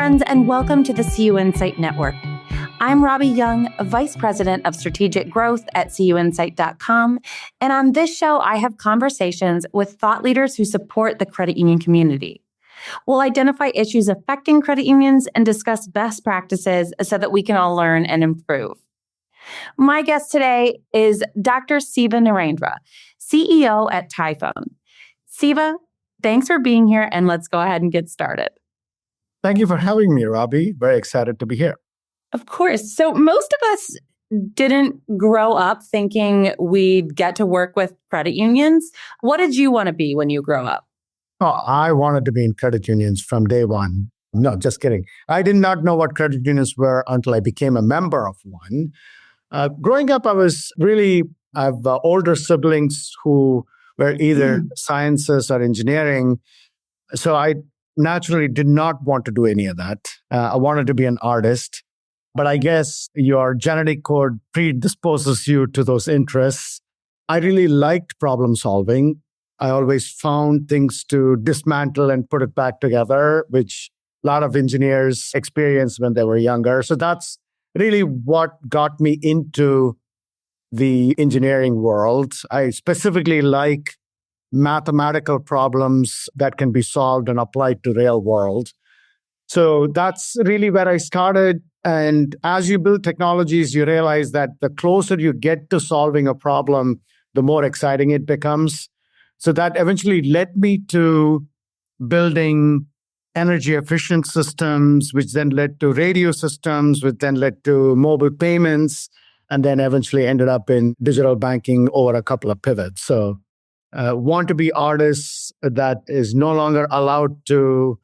friends, and welcome to the CUInsight Network. I'm Robbie Young, Vice President of Strategic Growth at CUInsight.com, and on this show, I have conversations with thought leaders who support the credit union community. We'll identify issues affecting credit unions and discuss best practices so that we can all learn and improve. My guest today is Dr. Siva Narendra, CEO at Tyfone. Siva, thanks for being here, and let's go ahead and get started. Thank you for having me, Robbie. Very excited to be here. Of course. So most of us didn't grow up thinking we'd get to work with credit unions. What did you want to be when you grow up? Oh, I wanted to be in credit unions from day one. No, just kidding. I did not know what credit unions were until I became a member of one. Growing up, I have older siblings who were either sciences or engineering. So I naturally did not want to do any of that. I wanted to be an artist. But I guess your genetic code predisposes you to those interests. I really liked problem solving. I always found things to dismantle and put it back together, which a lot of engineers experienced when they were younger. So that's really what got me into the engineering world. I specifically like mathematical problems that can be solved and applied to real world. So that's really where I started. And as you build technologies, you realize that the closer you get to solving a problem, the more exciting it becomes. So that eventually led me to building energy efficient systems, which then led to radio systems, which then led to mobile payments, and then eventually ended up in digital banking over a couple of pivots. So want to be artists that is no longer allowed to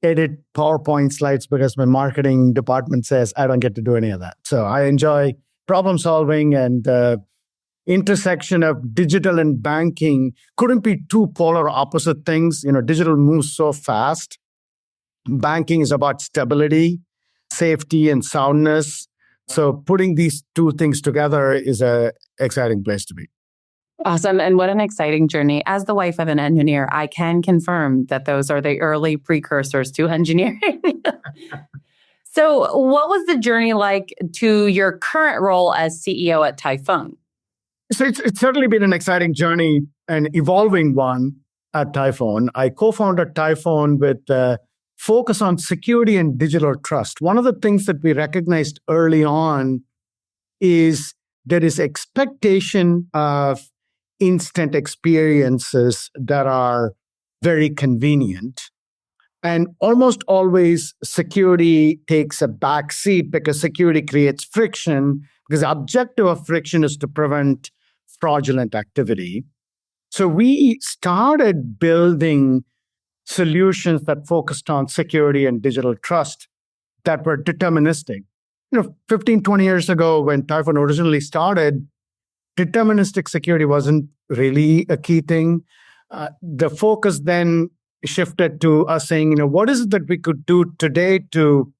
edit PowerPoint slides because my marketing department says I don't get to do any of that. So I enjoy problem solving, and intersection of digital and banking couldn't be two polar opposite things. Digital moves so fast. Banking is about stability, safety, and soundness. So putting these two things together is an exciting place to be. Awesome. And what an exciting journey. As the wife of an engineer, I can confirm that those are the early precursors to engineering. So what was the journey like to your current role as CEO at Tyfone? So it's certainly been an exciting journey, an evolving one at Tyfone. I co-founded Tyfone with a focus on security and digital trust. One of the things that we recognized early on is there is expectation of instant experiences that are very convenient. And almost always security takes a back seat because security creates friction, because the objective of friction is to prevent fraudulent activity. So we started building solutions that focused on security and digital trust that were deterministic. 15, 20 years ago when Tyfone originally started, deterministic security wasn't really a key thing. The focus then shifted to us saying, what is it that we could do today to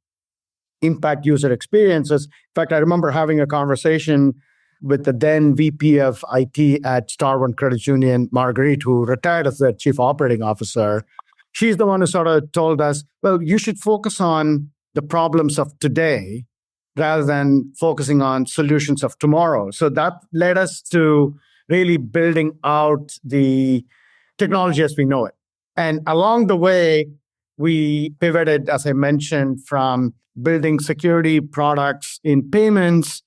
impact user experiences? In fact, I remember having a conversation with the then VP of IT at Star One Credit Union, Marguerite, who retired as the Chief Operating Officer. She's the one who sort of told us, well, you should focus on the problems of today rather than focusing on solutions of tomorrow. So that led us to really building out the technology as we know it. And along the way, we pivoted, as I mentioned, from building security products in payments,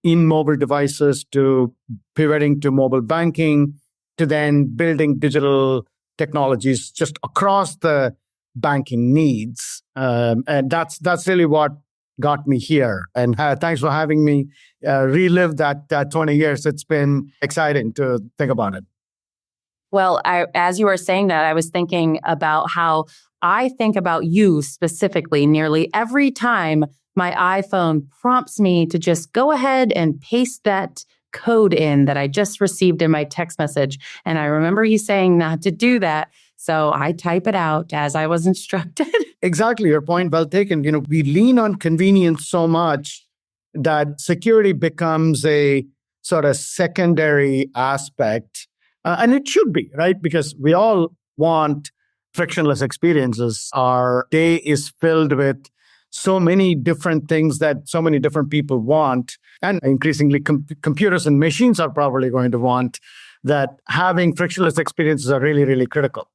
in mobile devices, to pivoting to mobile banking, to then building digital technologies just across the banking needs. And that's really what got me here. And thanks for having me relive that 20 years. It's been exciting to think about it. Well, as you were saying that, I was thinking about how I think about you specifically nearly every time my iPhone prompts me to just go ahead and paste that code in that I just received in my text message. And I remember you saying not to do that. So I type it out as I was instructed. Exactly. Your point well taken. We lean on convenience so much that security becomes a sort of secondary aspect. And it should be, right? Because we all want frictionless experiences. Our day is filled with so many different things that so many different people want, and increasingly computers and machines are probably going to want, that having frictionless experiences are really, really critical.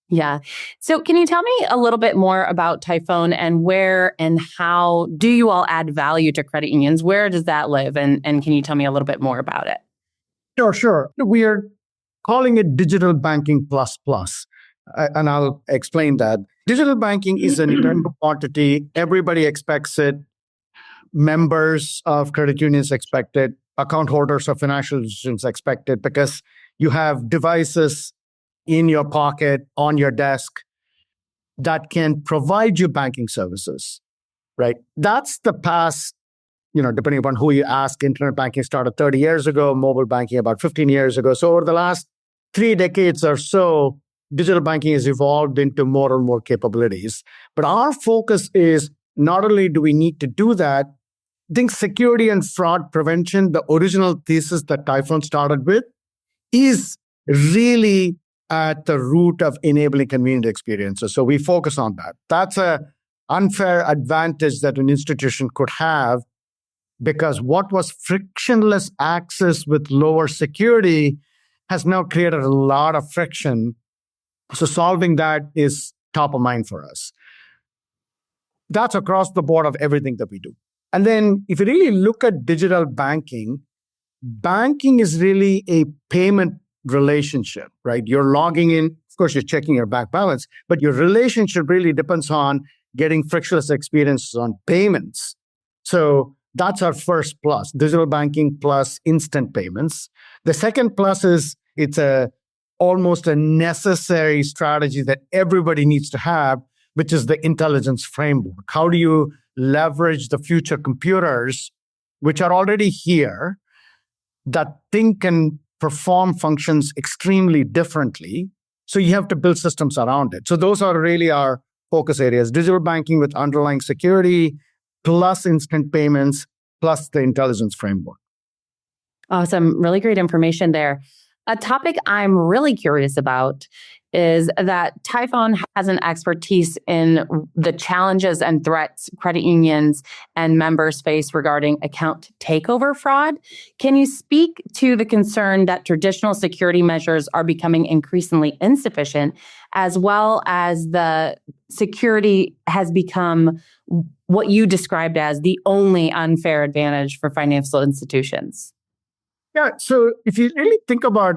Yeah. So can you tell me a little bit more about Tyfone and where and how do you all add value to credit unions? Where does that live? And can you tell me a little bit more about it? Sure. We are calling it digital banking plus plus. And I'll explain that. Digital banking is an eternal quantity. Everybody expects it. Members of credit unions expect it. Account holders of financial institutions expect it, because you have devices in your pocket, on your desk, that can provide you banking services, right? That's the past, depending upon who you ask. Internet banking started 30 years ago, mobile banking about 15 years ago. So over the last 3 decades or so, digital banking has evolved into more and more capabilities. But our focus is not only do we need to do that, I think security and fraud prevention, the original thesis that Tyfone started with, is really at the root of enabling convenient experiences. So we focus on that. That's an unfair advantage that an institution could have, because what was frictionless access with lower security has now created a lot of friction. So solving that is top of mind for us. That's across the board of everything that we do. And then if you really look at digital banking, banking is really a payment relationship, right? You're logging in, of course, you're checking your bank balance, but your relationship really depends on getting frictionless experiences on payments. So that's our first plus, digital banking plus instant payments. The second plus is it's almost a necessary strategy that everybody needs to have, which is the intelligence framework. How do you leverage the future computers, which are already here, that think and perform functions extremely differently? So you have to build systems around it. So those are really our focus areas: digital banking with underlying security, plus instant payments, plus the intelligence framework. Awesome. Really great information there. A topic I'm really curious about is that Tyfone has an expertise in the challenges and threats credit unions and members face regarding account takeover fraud. Can you speak to the concern that traditional security measures are becoming increasingly insufficient, as well as the security has become what you described as the only unfair advantage for financial institutions? Yeah, so if you really think about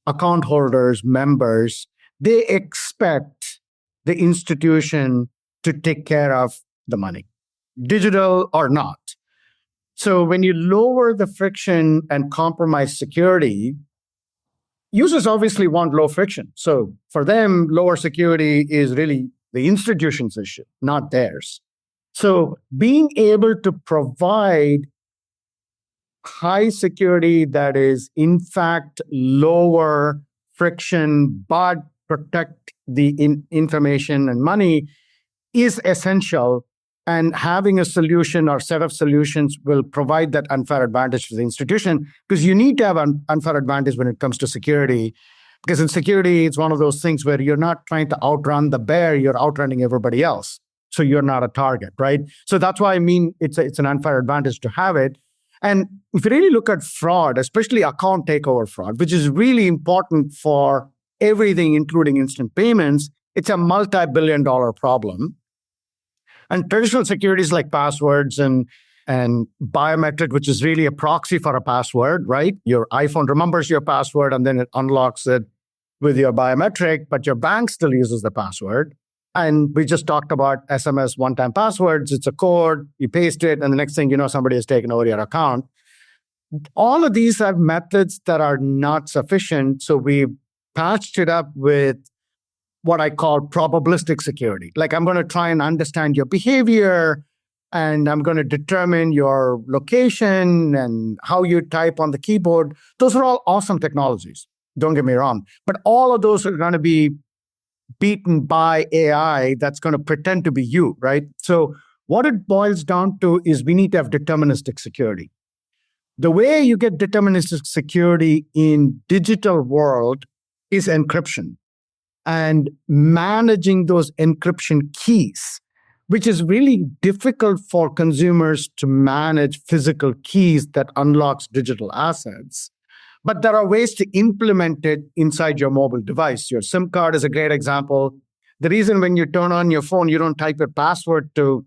account holders, members, they expect the institution to take care of the money, digital or not. So when you lower the friction and compromise security, users obviously want low friction. So for them, lower security is really the institution's issue, not theirs. So being able to provide high security that is in fact lower friction but protect the information and money is essential. And having a solution or set of solutions will provide that unfair advantage to the institution, because you need to have an unfair advantage when it comes to security. Because in security, it's one of those things where you're not trying to outrun the bear, you're outrunning everybody else. So you're not a target, right? So that's why I mean it's an unfair advantage to have it. And if you really look at fraud, especially account takeover fraud, which is really important for everything, including instant payments, it's a multi-billion-dollar problem. And traditional securities like passwords and biometric, which is really a proxy for a password, right? Your iPhone remembers your password and then it unlocks it with your biometric, but your bank still uses the password. And we just talked about SMS one-time passwords. It's a code, you paste it, and the next thing you know, somebody has taken over your account. All of these have methods that are not sufficient. So we patched it up with what I call probabilistic security. Like, I'm going to try and understand your behavior, and I'm going to determine your location and how you type on the keyboard. Those are all awesome technologies. Don't get me wrong. But all of those are going to be beaten by AI that's going to pretend to be you, right? So what it boils down to is we need to have deterministic security. The way you get deterministic security in digital world is encryption and managing those encryption keys, which is really difficult for consumers to manage physical keys that unlocks digital assets. But there are ways to implement it inside your mobile device. Your SIM card is a great example. The reason when you turn on your phone, you don't type your password to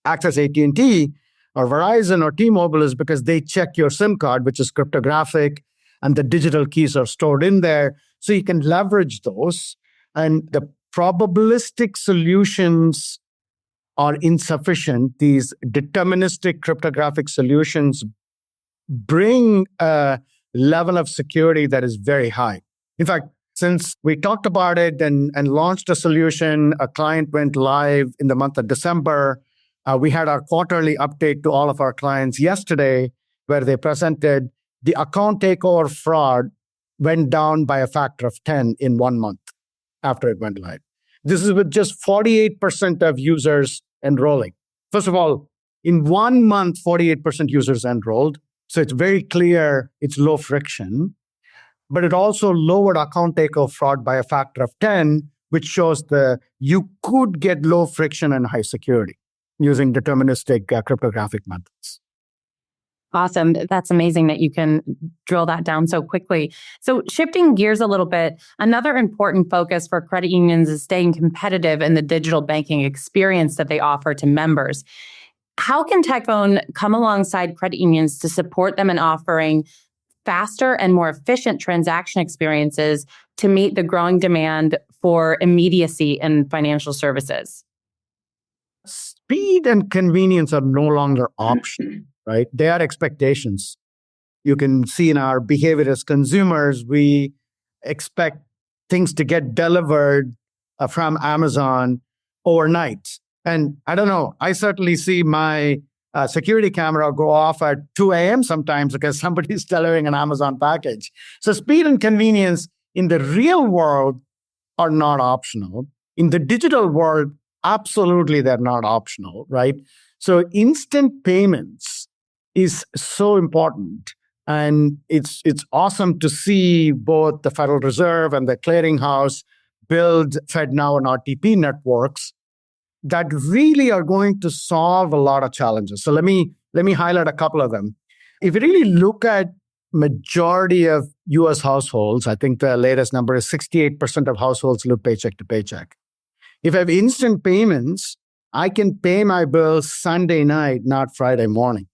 access AT&T or Verizon or T-Mobile is because they check your SIM card, which is cryptographic, and the digital keys are stored in there. So you can leverage those. And the probabilistic solutions are insufficient. These deterministic cryptographic solutions bring a level of security that is very high. In fact, since we talked about it and launched a solution, a client went live in the month of December. We had our quarterly update to all of our clients yesterday, where they presented the account takeover fraud went down by a factor of 10 in 1 month after it went live. This is with just 48% of users enrolling. First of all, in 1 month, 48% users enrolled. So it's very clear it's low friction. But it also lowered account takeover fraud by a factor of 10, which shows you could get low friction and high security using deterministic cryptographic methods. Awesome. That's amazing that you can drill that down so quickly. So shifting gears a little bit, another important focus for credit unions is staying competitive in the digital banking experience that they offer to members. How can Tyfone come alongside credit unions to support them in offering faster and more efficient transaction experiences to meet the growing demand for immediacy in financial services? Speed and convenience are no longer optional, right? They are expectations. You can see in our behavior as consumers, we expect things to get delivered from Amazon overnight. And I don't know, I certainly see my security camera go off at 2 a.m. sometimes because somebody's delivering an Amazon package. So speed and convenience in the real world are not optional. In the digital world, absolutely they're not optional, right? So instant payments is so important. And it's awesome to see both the Federal Reserve and the clearinghouse build FedNow and RTP networks that really are going to solve a lot of challenges. So let me highlight a couple of them. If you really look at majority of US households, I think the latest number is 68% of households live paycheck to paycheck. If I have instant payments, I can pay my bills Sunday night, not Friday morning.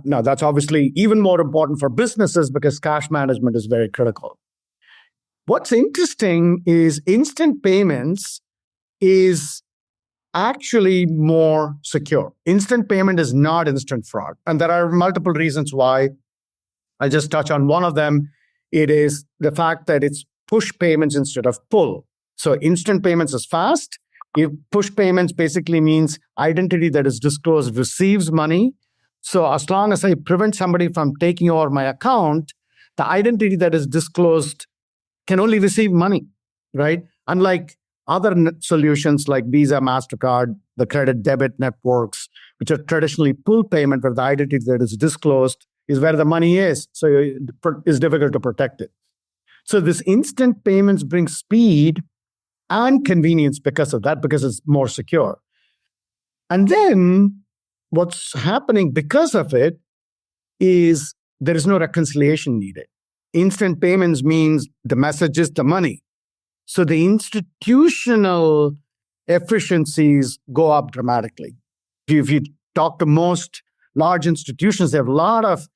Now, that's obviously even more important for businesses because cash management is very critical. What's interesting is instant payments is actually more secure. Instant payment is not instant fraud. And there are multiple reasons why. I'll just touch on one of them. It is the fact that it's push payments instead of pull. So instant payments is fast. If push payments basically means identity that is disclosed receives money. So as long as I prevent somebody from taking over my account, the identity that is disclosed can only receive money, right? Unlike other solutions like Visa, MasterCard, the credit debit networks, which are traditionally pull payment where the identity that is disclosed is where the money is. So it's difficult to protect it. So this instant payments bring speed and convenience because of that, because it's more secure. And then what's happening because of it is there is no reconciliation needed. Instant payments means the message is the money. So the institutional efficiencies go up dramatically. If you talk to most large institutions, they have a lot of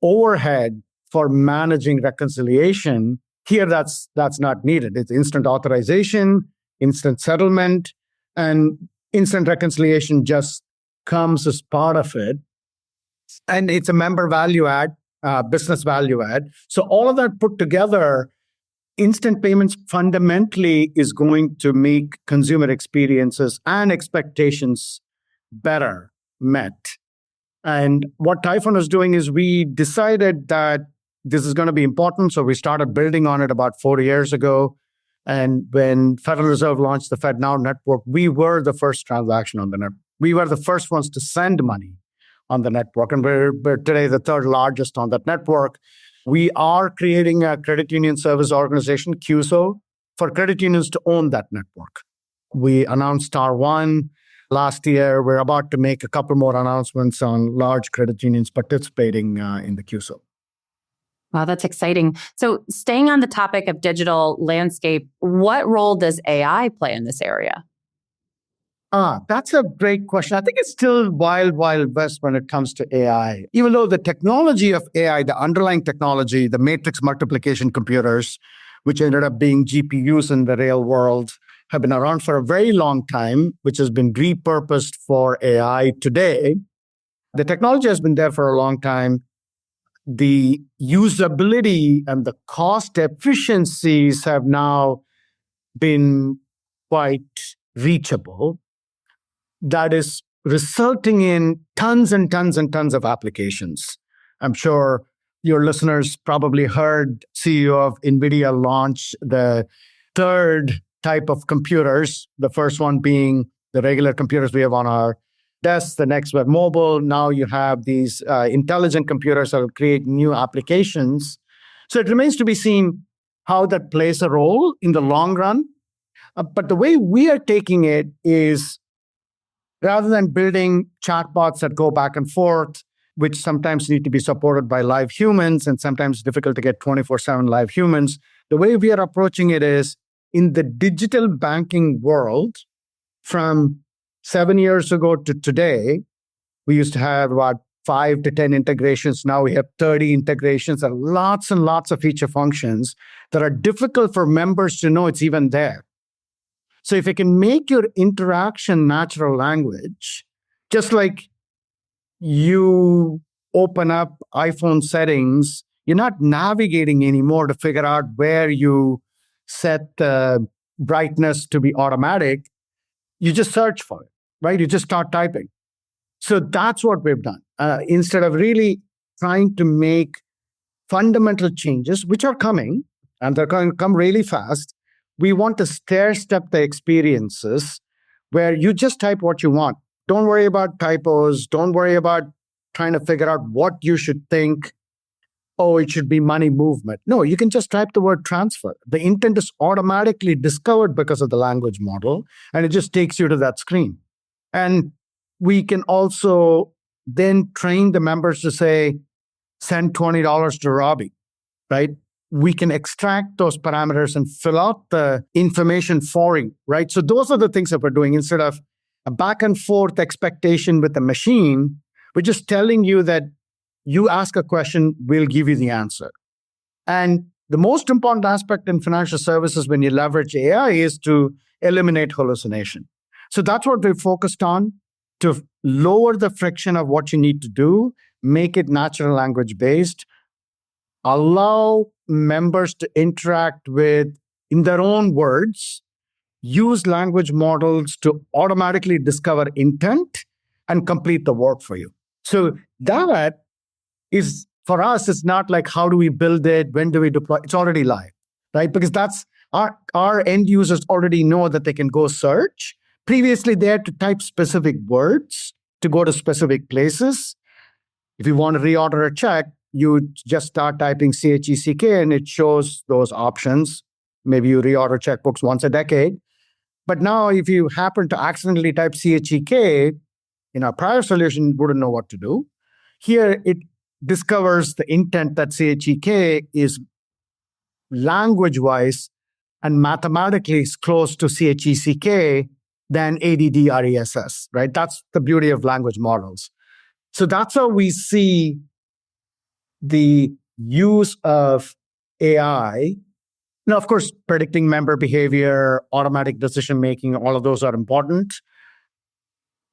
overhead for managing reconciliation. Here, that's not needed. It's instant authorization, instant settlement, and instant reconciliation just comes as part of it. And it's a member value add, business value add. So all of that put together, instant payments fundamentally is going to make consumer experiences and expectations better met. And what Tyfone is doing is we decided that this is going to be important. So we started building on it about 4 years ago. And when Federal Reserve launched the FedNow network, we were the first transaction on the network. We were the first ones to send money on the network. And we're today the third largest on that network. We are creating a credit union service organization, CUISO, for credit unions to own that network. We announced Star One. last year. We're about to make a couple more announcements on large credit unions participating in the CUISO. Wow, that's exciting. So staying on the topic of digital landscape, what role does AI play in this area? That's a great question. I think it's still wild, wild west when it comes to AI. Even though the technology of AI, the underlying technology, the matrix multiplication computers, which ended up being GPUs in the real world, have been around for a very long time, which has been repurposed for AI today. The technology has been there for a long time. The usability and the cost efficiencies have now been quite reachable. That is resulting in tons and tons and tons of applications. I'm sure your listeners probably heard CEO of NVIDIA launch the third type of computers, the first one being the regular computers we have on our desks, the next web mobile. Now you have these intelligent computers that will create new applications. So it remains to be seen how that plays a role in the long run. But the way we are taking it is, rather than building chatbots that go back and forth, which sometimes need to be supported by live humans and sometimes difficult to get 24/7 live humans, the way we are approaching it is in the digital banking world, from 7 years ago to today, we used to have about 5 to 10 integrations. Now we have 30 integrations and lots of feature functions that are difficult for members to know it's even there. So if you can make your interaction natural language, just like you open up iPhone settings, you're not navigating anymore to figure out where you set the brightness to be automatic. You just search for it, right? You just start typing. So that's what we've done. Instead of really trying to make fundamental changes, which are coming, and they're going to come really fast, we want to stair-step the experiences where you just type what you want. Don't worry about typos. Don't worry about trying to figure out what you should think. Oh, it should be money movement. No, you can just type the word transfer. The intent is automatically discovered because of the language model, and it just takes you to that screen. And we can also then train the members to say, send $20 to Robbie, right? We can extract those parameters and fill out the information for you, right? So those are the things that we're doing. Instead of a back and forth expectation with the machine, we're just telling you that you ask a question, we'll give you the answer. And the most important aspect in financial services when you leverage AI is to eliminate hallucination. So that's what we're focused on, to lower the friction of what you need to do, make it natural language based, allow members to interact with, in their own words, use language models to automatically discover intent and complete the work for you. So that is, for us, it's not like how do we build it, when do we deploy? It's already live, right? Because that's our end users already know that they can go search. Previously, they had to type specific words to go to specific places. If you want to reorder a check, you just start typing CHECK and it shows those options. Maybe you reorder checkbooks once a decade. But now if you happen to accidentally type CHEK, in our prior solution, you wouldn't know what to do. Here, it discovers the intent that CHEK is language-wise and mathematically is close to CHECK than ADDRESS, right? That's the beauty of language models. So that's how we see the use of AI. Now, of course, predicting member behavior, automatic decision-making, all of those are important.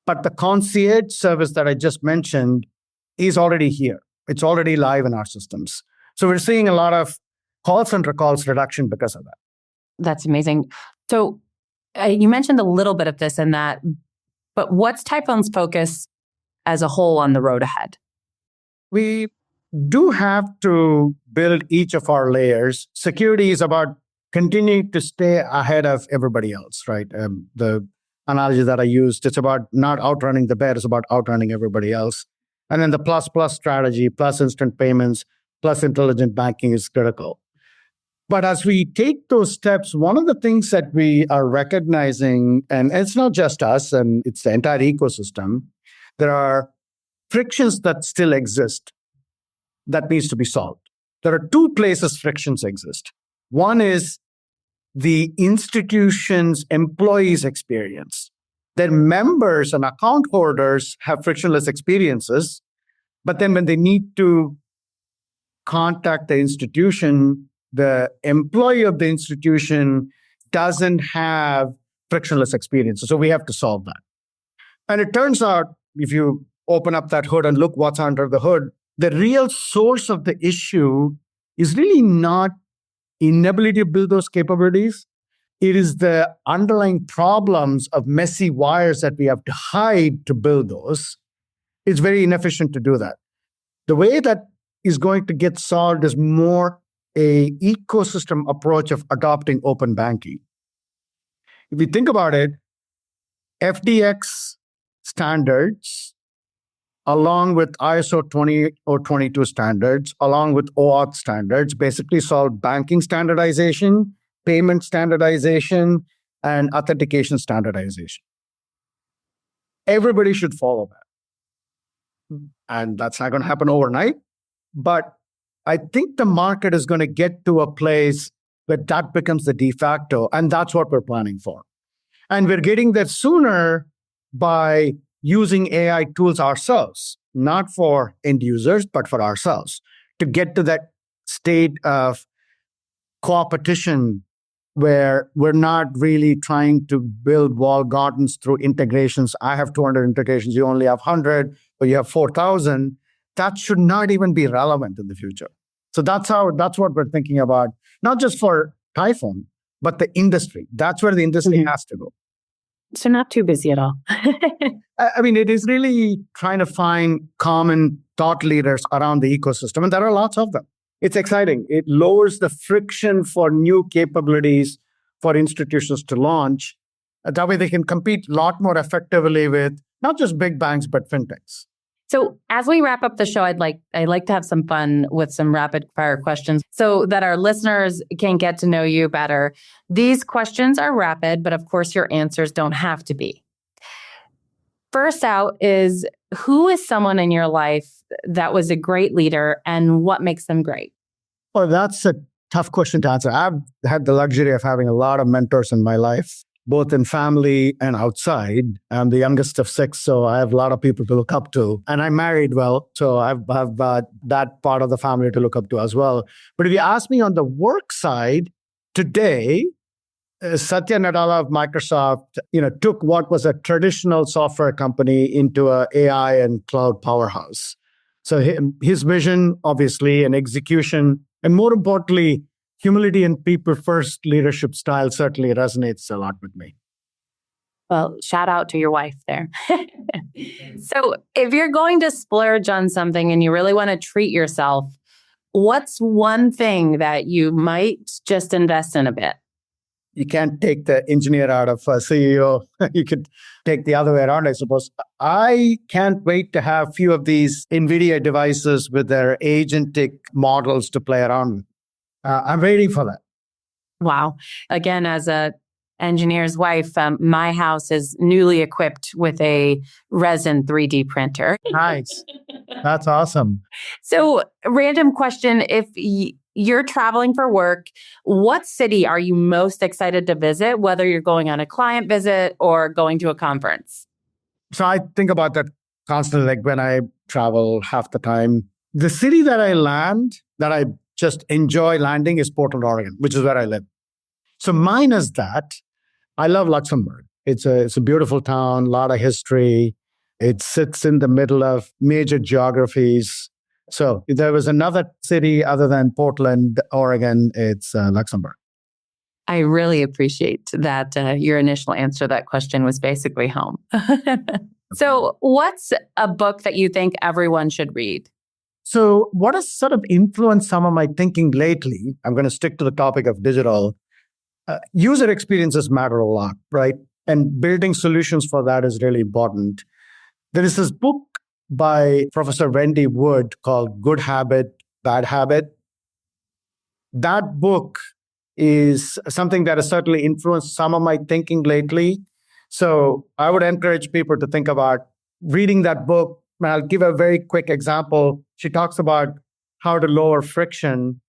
But the concierge service that I just mentioned is already here. It's already live in our systems. So we're seeing a lot of call center calls reduction because of that. That's amazing. So you mentioned a little bit of this in that, but what's Typhone's focus as a whole on the road ahead? We do have to build each of our layers. Security is about continuing to stay ahead of everybody else, right? The analogy that I used, it's about not outrunning the bear, it's about outrunning everybody else. And then the plus strategy, plus instant payments, plus intelligent banking is critical. But as we take those steps, one of the things that we are recognizing, and it's not just us, and it's the entire ecosystem, there are frictions that still exist that needs to be solved. There are two places frictions exist. One is the institution's employees' experience. Their members and account holders have frictionless experiences, but then when they need to contact the institution, the employee of the institution doesn't have frictionless experiences. So we have to solve that. And it turns out, if you open up that hood and look what's under the hood, the real source of the issue is really not inability to build those capabilities. It is the underlying problems of messy wires that we have to hide to build those. It's very inefficient to do that. The way that is going to get solved is more a ecosystem approach of adopting open banking. If you think about it, FDX standards, along with ISO 20022 standards, along with OAuth standards, basically solve banking standardization, payment standardization, and authentication standardization. Everybody should follow that. And that's not going to happen overnight. But I think the market is going to get to a place where that becomes the de facto, and that's what we're planning for. And we're getting there sooner by using AI tools ourselves, not for end users, but for ourselves, to get to that state of competition where we're not really trying to build walled gardens through integrations. I have 200 integrations, you only have 100, or you have 4,000. That should not even be relevant in the future. So that's what we're thinking about, not just for Tyfone, but the industry. That's where the industry has to go. So not too busy at all. I mean, it is really trying to find common thought leaders around the ecosystem, and there are lots of them. It's exciting. It lowers the friction for new capabilities for institutions to launch. That way they can compete a lot more effectively with not just big banks, but fintechs. So as we wrap up the show, I'd like to have some fun with some rapid fire questions so that our listeners can get to know you better. These questions are rapid, but of course your answers don't have to be. First out is, who is someone in your life that was a great leader and what makes them great? Well, that's a tough question to answer. I've had the luxury of having a lot of mentors in my life, both in family and outside. I'm the youngest of 6, so I have a lot of people to look up to. And I'm married well, so I've that part of the family to look up to as well. But if you ask me on the work side, today, Satya Nadella of Microsoft, took what was a traditional software company into an AI and cloud powerhouse. So his vision, obviously, and execution, and more importantly, humility and people-first leadership style certainly resonates a lot with me. Well, shout out to your wife there. So if you're going to splurge on something and you really want to treat yourself, what's one thing that you might just invest in a bit? You can't take the engineer out of a CEO. You could take the other way around, I suppose. I can't wait to have a few of these NVIDIA devices with their agentic models to play around with. I'm waiting for that. Wow. Again, as a engineer's wife, my house is newly equipped with a resin 3D printer. Nice. That's awesome. So, random question. If you're traveling for work, what city are you most excited to visit, whether you're going on a client visit or going to a conference? So I think about that constantly, like when I travel half the time. The city that I land, that I just enjoy landing, is Portland, Oregon, which is where I live. So mine is that. I love Luxembourg. It's a beautiful town, a lot of history. It sits in the middle of major geographies. So if there was another city other than Portland, Oregon, it's Luxembourg. I really appreciate that your initial answer to that question was basically home. So what's a book that you think everyone should read? So what has sort of influenced some of my thinking lately, I'm going to stick to the topic of digital. User experiences matter a lot, right? And building solutions for that is really important. There is this book by Professor Wendy Wood called Good Habit, Bad Habit. That book is something that has certainly influenced some of my thinking lately. So I would encourage people to think about reading that book. And I'll give a very quick example. She talks about how to lower friction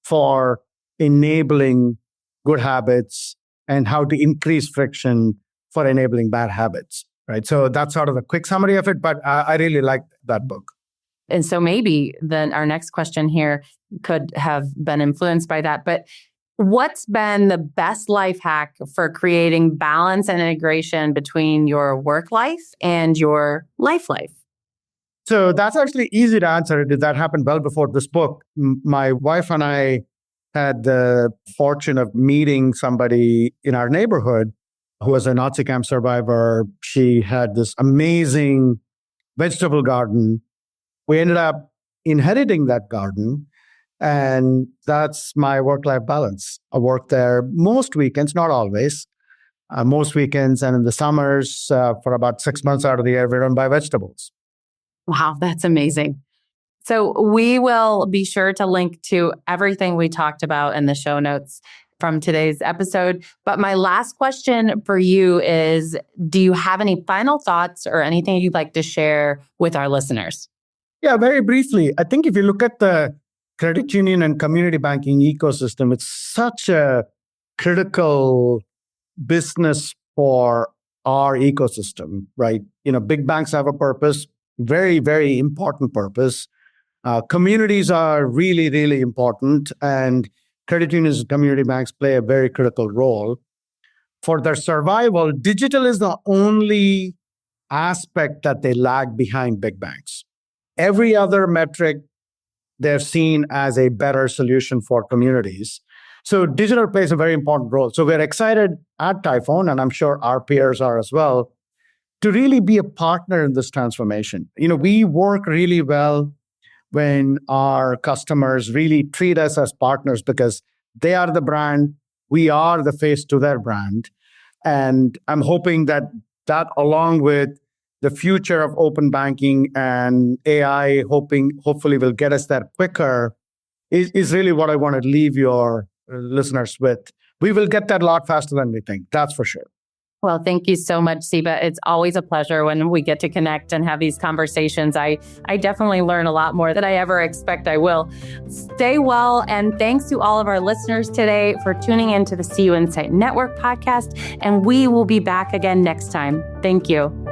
for enabling good habits and how to increase friction for enabling bad habits, right? So that's sort of a quick summary of it, but I really liked that book. And so maybe then our next question here could have been influenced by that. But what's been the best life hack for creating balance and integration between your work life and your life? So that's actually easy to answer. That happened well before this book. My wife and I had the fortune of meeting somebody in our neighborhood who was a Nazi camp survivor. She had this amazing vegetable garden. We ended up inheriting that garden, and that's my work-life balance. I work there most weekends, not always, most weekends, and in the summers, for about 6 months out of the year, we run by vegetables. Wow, that's amazing. So we will be sure to link to everything we talked about in the show notes from today's episode. But my last question for you is, do you have any final thoughts or anything you'd like to share with our listeners? Yeah, very briefly. I think if you look at the credit union and community banking ecosystem, it's such a critical business for our ecosystem, right? Big banks have a purpose, very, very important purpose. Communities are really, really important, and credit unions and community banks play a very critical role. For their survival, digital is the only aspect that they lag behind big banks. Every other metric they're seen as a better solution for communities. So digital plays a very important role. So we're excited at Tyfone, and I'm sure our peers are as well, to really be a partner in this transformation. We work really well when our customers really treat us as partners because they are the brand, we are the face to their brand. And I'm hoping that along with the future of open banking and AI, hopefully will get us there quicker, is really what I want to leave your listeners with. We will get that a lot faster than we think, that's for sure. Well, thank you so much, Siva. It's always a pleasure when we get to connect and have these conversations. I definitely learn a lot more than I ever expect I will. Stay well, and thanks to all of our listeners today for tuning into the CUInsight Network podcast, and we will be back again next time. Thank you.